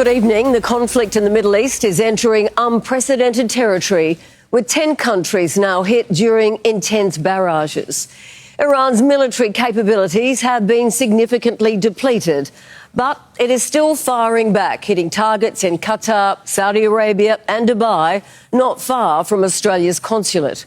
Good evening. The conflict in the Middle East is entering unprecedented territory, with 10 countries now hit during intense barrages. Iran's military capabilities have been significantly depleted, but it is still firing back, hitting targets in Qatar, Saudi Arabia and Dubai, not far from Australia's consulate.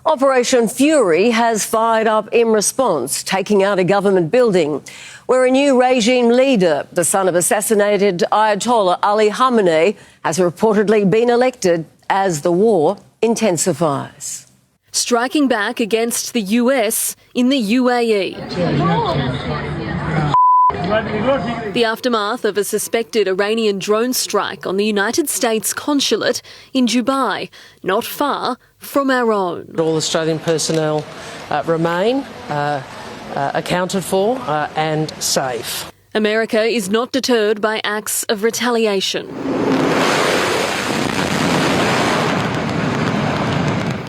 Operation Fury has fired up in response, taking out a government building where a new regime leader, the son of assassinated Ayatollah Ali Khamenei, has reportedly been elected as the war intensifies. Striking back against the US in the UAE. The aftermath of a suspected Iranian drone strike on the United States consulate in Dubai, not far from our own. All Australian personnel remain accounted for and safe. America is not deterred by acts of retaliation.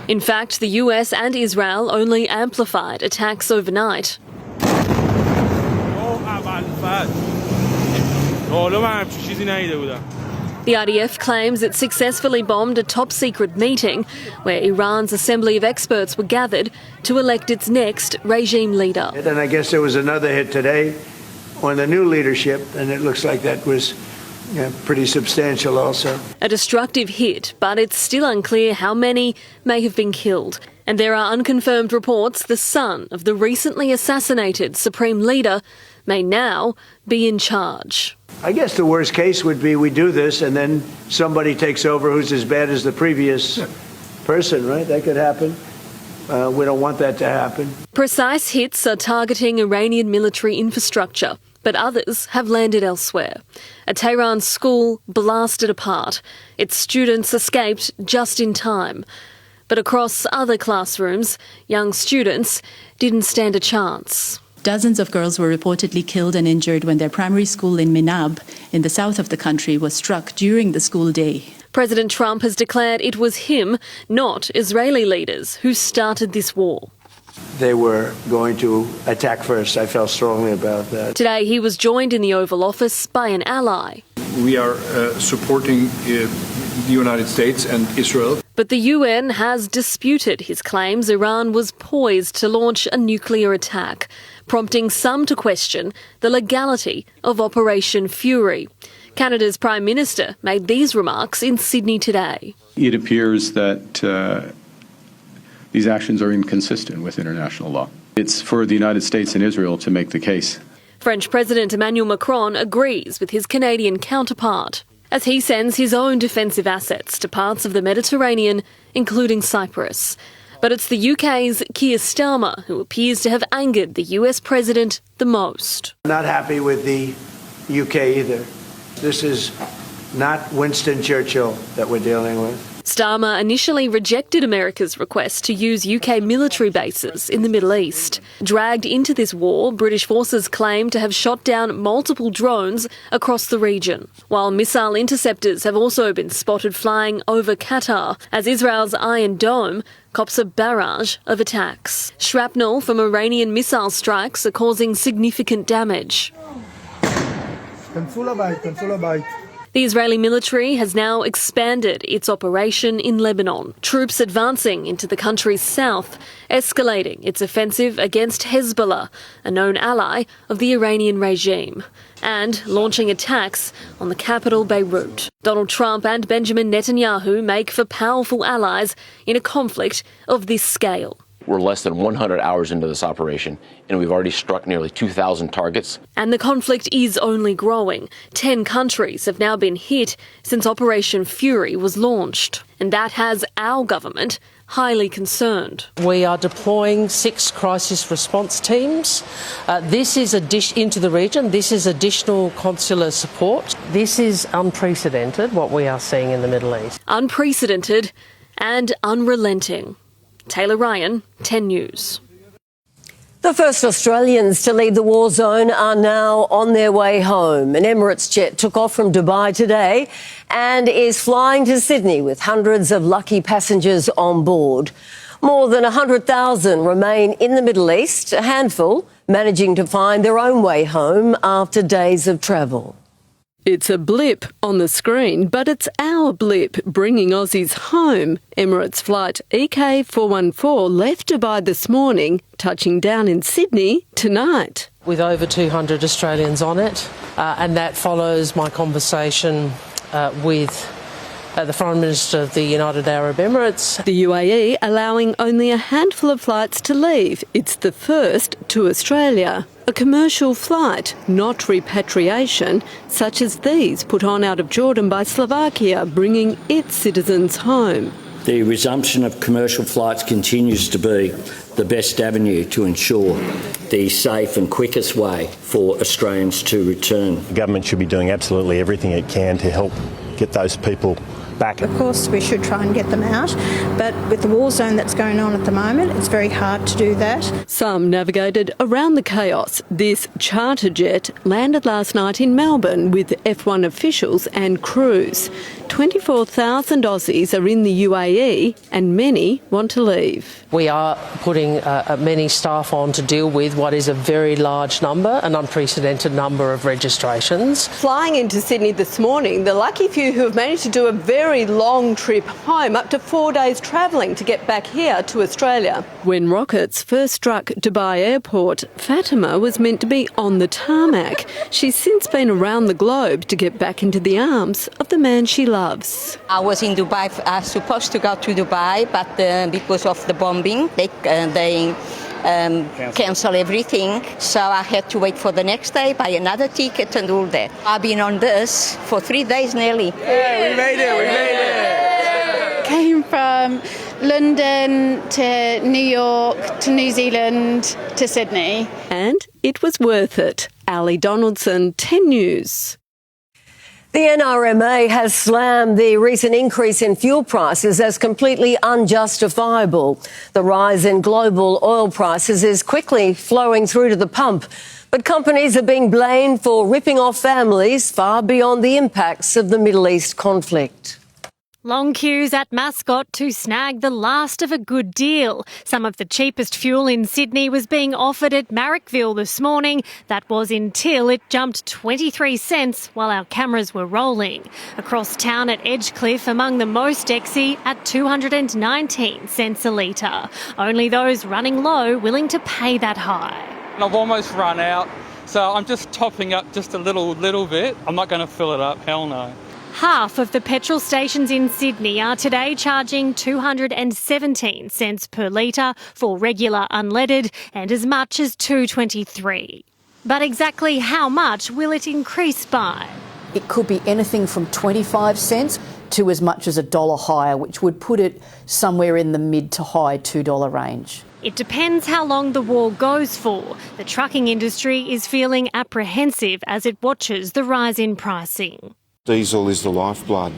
In fact, the US and Israel only amplified attacks overnight. The IDF claims it successfully bombed a top-secret meeting where Iran's assembly of experts were gathered to elect its next regime leader. And I guess there was another hit today on the new leadership, and it looks like that was pretty substantial also. A destructive hit, but it's still unclear how many may have been killed. And there are unconfirmed reports the son of the recently assassinated supreme leader may now be in charge. I guess the worst case would be we do this and then somebody takes over who's as bad as the previous person, right? That could happen. We don't want that to happen. Precise hits are targeting Iranian military infrastructure, but others have landed elsewhere. A Tehran school blasted apart. Its students escaped just in time. But across other classrooms, young students didn't stand a chance. Dozens of girls were reportedly killed and injured when their primary school in Minab, in the south of the country, was struck during the school day. President Trump has declared it was him, not Israeli leaders, who started this war. They were going to attack first. I felt strongly about that. Today he was joined in the Oval Office by an ally. We are supporting the United States and Israel. But the UN has disputed his claims Iran was poised to launch a nuclear attack, prompting some to question the legality of Operation Fury. Canada's Prime Minister made these remarks in Sydney today. It appears that these actions are inconsistent with international law. It's for the United States and Israel to make the case. French President Emmanuel Macron agrees with his Canadian counterpart as he sends his own defensive assets to parts of the Mediterranean, including Cyprus. But it's the UK's Keir Starmer who appears to have angered the US president the most. I'm not happy with the UK either. This is not Winston Churchill that we're dealing with. Starmer initially rejected America's request to use UK military bases in the Middle East. Dragged into this war, British forces claim to have shot down multiple drones across the region, while missile interceptors have also been spotted flying over Qatar as Israel's Iron Dome cops a barrage of attacks. Shrapnel from Iranian missile strikes are causing significant damage. The Israeli military has now expanded its operation in Lebanon, troops advancing into the country's south, escalating its offensive against Hezbollah, a known ally of the Iranian regime, and launching attacks on the capital Beirut. Donald Trump and Benjamin Netanyahu make for powerful allies in a conflict of this scale. We're less than 100 hours into this operation, and we've already struck nearly 2,000 targets. And the conflict is only growing. 10 countries have now been hit since Operation Fury was launched. And that has our government highly concerned. We are deploying 6 crisis response teams. This is into the region. This is additional consular support. This is unprecedented, what we are seeing in the Middle East. Unprecedented and unrelenting. Taylor Ryan, 10 News. The first Australians to leave the war zone are now on their way home. An Emirates jet took off from Dubai today and is flying to Sydney with hundreds of lucky passengers on board. More than 100,000 remain in the Middle East, a handful managing to find their own way home after days of travel. It's a blip on the screen, but it's our blip bringing Aussies home. Emirates flight EK414 left Dubai this morning, touching down in Sydney tonight. With over 200 Australians on it, and that follows my conversation with the Foreign Minister of the United Arab Emirates. The UAE allowing only a handful of flights to leave. It's the first to Australia. A commercial flight, not repatriation, such as these put on out of Jordan by Slovakia, bringing its citizens home. The resumption of commercial flights continues to be the best avenue to ensure the safe and quickest way for Australians to return. The government should be doing absolutely everything it can to help get those people back. Of course, we should try and get them out, but with the war zone that's going on at the moment, it's very hard to do that. Some navigated around the chaos. This charter jet landed last night in Melbourne with F1 officials and crews. 24,000 Aussies are in the UAE and many want to leave. We are putting many staff on to deal with what is a very large number, an unprecedented number of registrations. Flying into Sydney this morning, the lucky few who have managed to do a very long trip home, up to 4 days travelling to get back here to Australia. When rockets first struck Dubai Airport, Fatima was meant to be on the tarmac. She's since been around the globe to get back into the arms of the man she loves. I was in Dubai, I was supposed to go to Dubai, but because of the bombing, they cancel everything. So I had to wait for the next day, buy another ticket and all that. I've been on this for 3 days nearly. Yeah, we made it. Came from London to New York to New Zealand to Sydney. And it was worth it. Ali Donaldson, 10 News. The NRMA has slammed the recent increase in fuel prices as completely unjustifiable. The rise in global oil prices is quickly flowing through to the pump, but companies are being blamed for ripping off families far beyond the impacts of the Middle East conflict. Long queues at Mascot to snag the last of a good deal. Some of the cheapest fuel in Sydney was being offered at Marrickville this morning. That was until it jumped 23 cents while our cameras were rolling. Across town at Edgecliff, among the most exy at 219 cents a litre. Only those running low willing to pay that high. I've almost run out, so I'm just topping up just a little bit. I'm not going to fill it up, hell no. Half of the petrol stations in Sydney are today charging 217 cents per litre for regular unleaded and as much as $2.23. But exactly how much will it increase by? It could be anything from 25 cents to as much as $1 higher, which would put it somewhere in the mid to high $2 range. It depends how long the war goes for. The trucking industry is feeling apprehensive as it watches the rise in pricing. Diesel is the lifeblood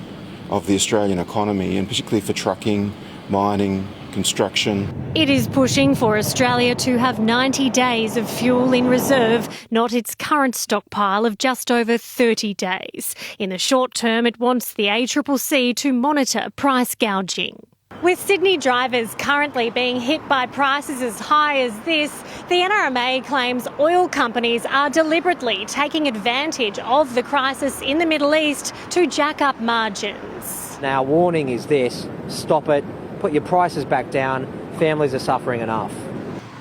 of the Australian economy, and particularly for trucking, mining, construction. It is pushing for Australia to have 90 days of fuel in reserve, not its current stockpile of just over 30 days. In the short term, it wants the ACCC to monitor price gouging. With Sydney drivers currently being hit by prices as high as this, the NRMA claims oil companies are deliberately taking advantage of the crisis in the Middle East to jack up margins. Our warning is this: stop it, put your prices back down, families are suffering enough.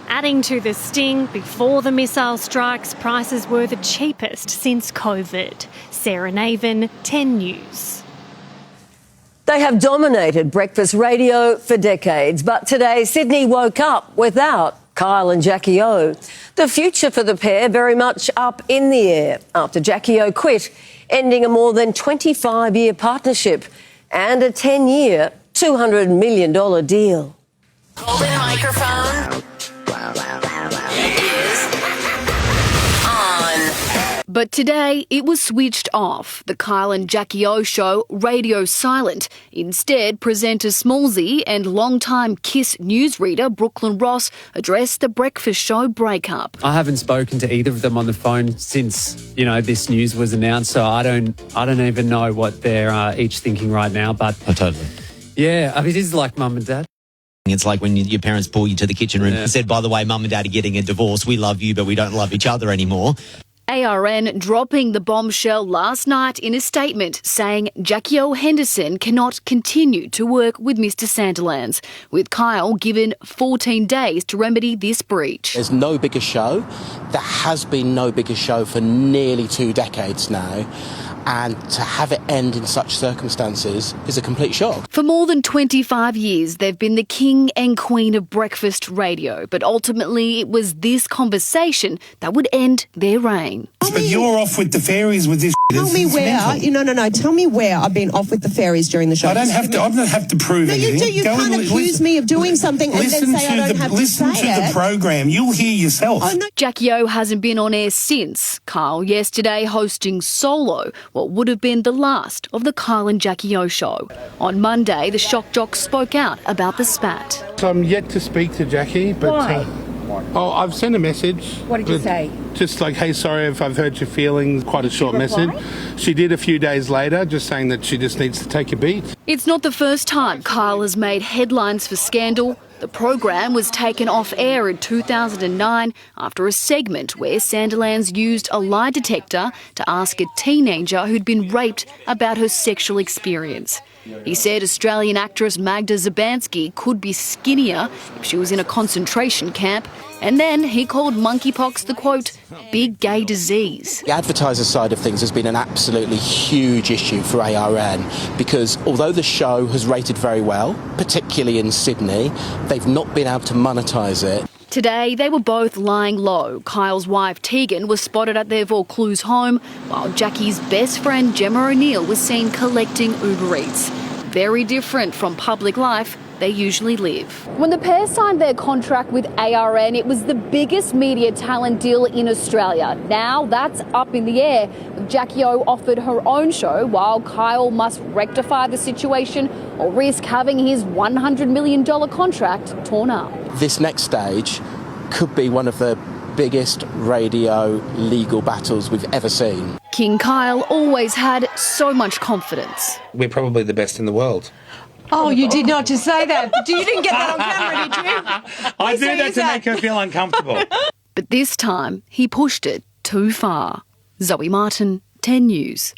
Adding to the sting, before the missile strikes, prices were the cheapest since COVID. Sarah Naven, 10 News. They have dominated breakfast radio for decades, but today Sydney woke up without Kyle and Jackie O. The future for the pair very much up in the air after Jackie O quit, ending a more than 25-year partnership and a 10-year, $200 million deal. Golden microphone is on. But today it was switched off. The Kyle and Jackie O show, radio silent. Instead, presenter Smallsy and longtime KISS newsreader Brooklyn Ross addressed the breakfast show breakup. I haven't spoken to either of them on the phone since, this news was announced, so I don't even know what they're each thinking right now. But oh, totally. Yeah, I mean, it is like mum and dad. It's like when your parents pull you to the kitchen room and said, by the way, mum and dad are getting a divorce. We love you, but we don't love each other anymore. ARN dropping the bombshell last night in a statement saying Jackie O. Henderson cannot continue to work with Mr Sandilands, with Kyle given 14 days to remedy this breach. There's no bigger show. There has been no bigger show for nearly 2 decades now. And to have it end in such circumstances is a complete shock. For more than 25 years, they've been the king and queen of breakfast radio, but ultimately it was this conversation that would end their reign. But you're off with the fairies with this. Tell me where. No. Tell me where I've been off with the fairies during the show. I don't have to prove anything. No, you do. You can't accuse me of doing something and then say I don't have to say it. Listen to the program. You'll hear yourself. Oh, no. Jackie O hasn't been on air since. Kyle yesterday hosting solo what would have been the last of the Kyle and Jackie O show. On Monday, the shock jock spoke out about the spat. So I'm yet to speak to Jackie, but I've sent a message. What did you say? Just like, hey, sorry if I've hurt your feelings. Quite a short message. She did a few days later, just saying that she just needs to take a beat. It's not the first time Kyle has made headlines for scandal. The program was taken off air in 2009 after a segment where Sandilands used a lie detector to ask a teenager who'd been raped about her sexual experience. He said Australian actress Magda Zabansky could be skinnier if she was in a concentration camp, and then he called monkeypox the, quote, big gay disease. The advertiser side of things has been an absolutely huge issue for ARN because although the show has rated very well, particularly in Sydney, they've not been able to monetise it. Today, they were both lying low. Kyle's wife, Tegan, was spotted at their Vaucluse home, while Jackie's best friend, Gemma O'Neill, was seen collecting Uber Eats. Very different from public life they usually live. When the pair signed their contract with ARN, it was the biggest media talent deal in Australia. Now that's up in the air. Jackie O offered her own show, while Kyle must rectify the situation or risk having his $100 million contract torn up. This next stage could be one of the biggest radio legal battles we've ever seen. King Kyle always had so much confidence. We're probably the best in the world. Oh, you did not just say that. You didn't get that on camera, did you? I do that to make her feel uncomfortable. But this time, he pushed it too far. Zoe Martin, 10 News.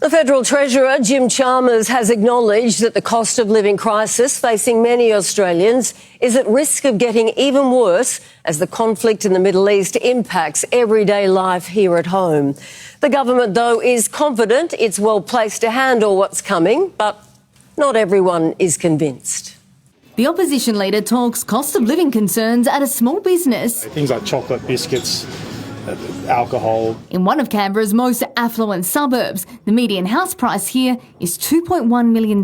The Federal Treasurer, Jim Chalmers, has acknowledged that the cost of living crisis facing many Australians is at risk of getting even worse as the conflict in the Middle East impacts everyday life here at home. The government, though, is confident it's well placed to handle what's coming, but not everyone is convinced. The opposition leader talks cost of living concerns at a small business. Things like chocolate, biscuits, alcohol. In one of Canberra's most affluent suburbs, the median house price here is $2.1 million.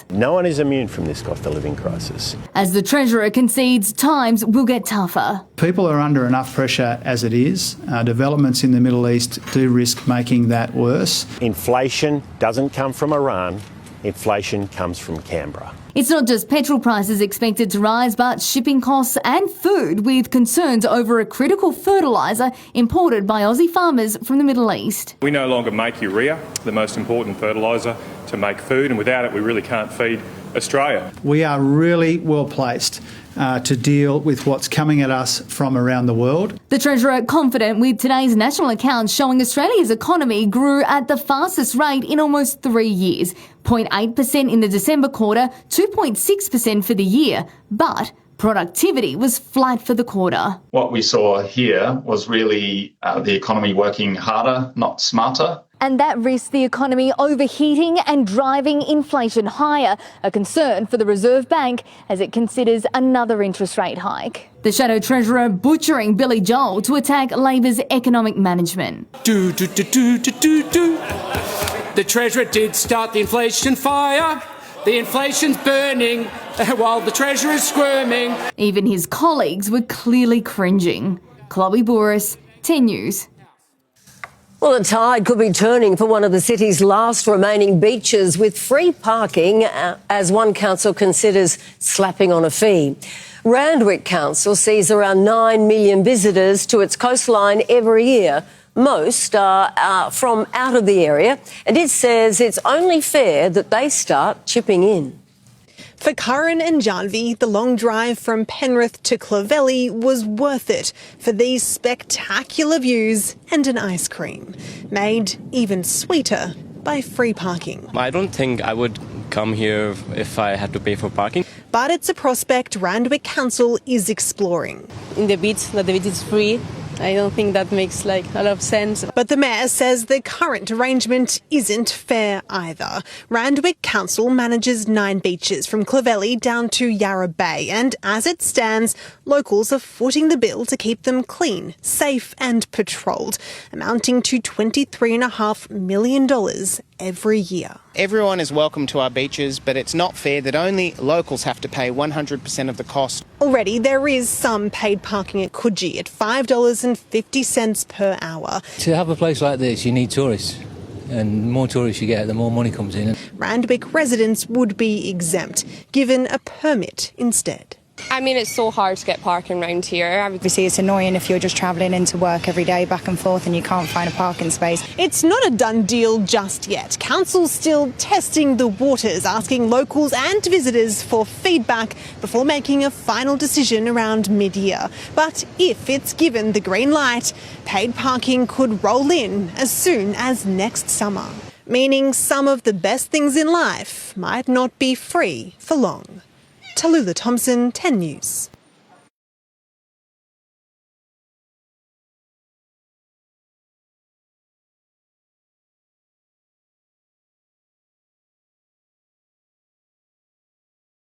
No one is immune from this cost of living crisis. As the Treasurer concedes, times will get tougher. People are under enough pressure as it is. Developments in the Middle East do risk making that worse. Inflation doesn't come from Iran. Inflation comes from Canberra. It's not just petrol prices expected to rise, but shipping costs and food, with concerns over a critical fertiliser imported by Aussie farmers from the Middle East. We no longer make urea, the most important fertiliser to make food, and without it we really can't feed Australia. We are really well placed to deal with what's coming at us from around the world. The Treasurer confident with today's national accounts showing Australia's economy grew at the fastest rate in almost 3 years, 0.8% in the December quarter, 2.6% for the year, but productivity was flat for the quarter. What we saw here was really the economy working harder, not smarter. And that risks the economy overheating and driving inflation higher, a concern for the Reserve Bank as it considers another interest rate hike. The Shadow Treasurer butchering Billy Joel to attack Labor's economic management. The Treasurer did start the inflation fire. The inflation's burning while the Treasurer is squirming. Even his colleagues were clearly cringing. Chloe Boris, 10 News. Well, the tide could be turning for one of the city's last remaining beaches with free parking as one council considers slapping on a fee. Randwick Council sees around 9 million visitors to its coastline every year. Most are from out of the area, and it says it's only fair that they start chipping in. For Karen and Janvi, the long drive from Penrith to Clovelly was worth it for these spectacular views and an ice cream, made even sweeter by free parking. I don't think I would come here if I had to pay for parking. But it's a prospect Randwick Council is exploring. In the beach, that the beach is free. I don't think that makes a lot of sense. But the Mayor says the current arrangement isn't fair either. Randwick Council manages 9 beaches from Clovelly down to Yarra Bay, and as it stands, locals are footing the bill to keep them clean, safe and patrolled, amounting to $23.5 million every year. Everyone is welcome to our beaches, but it's not fair that only locals have to pay 100% of the cost. Already there is some paid parking at Coogee at $5.50 per hour. To have a place like this, you need tourists. And the more tourists you get, the more money comes in. Randwick residents would be exempt, given a permit instead. I mean, it's so hard to get parking around here. Obviously, it's annoying if you're just travelling into work every day back and forth and you can't find a parking space. It's not a done deal just yet. Council's still testing the waters, asking locals and visitors for feedback before making a final decision around mid-year. But if it's given the green light, paid parking could roll in as soon as next summer, meaning some of the best things in life might not be free for long. Tallulah Thompson, 10 News.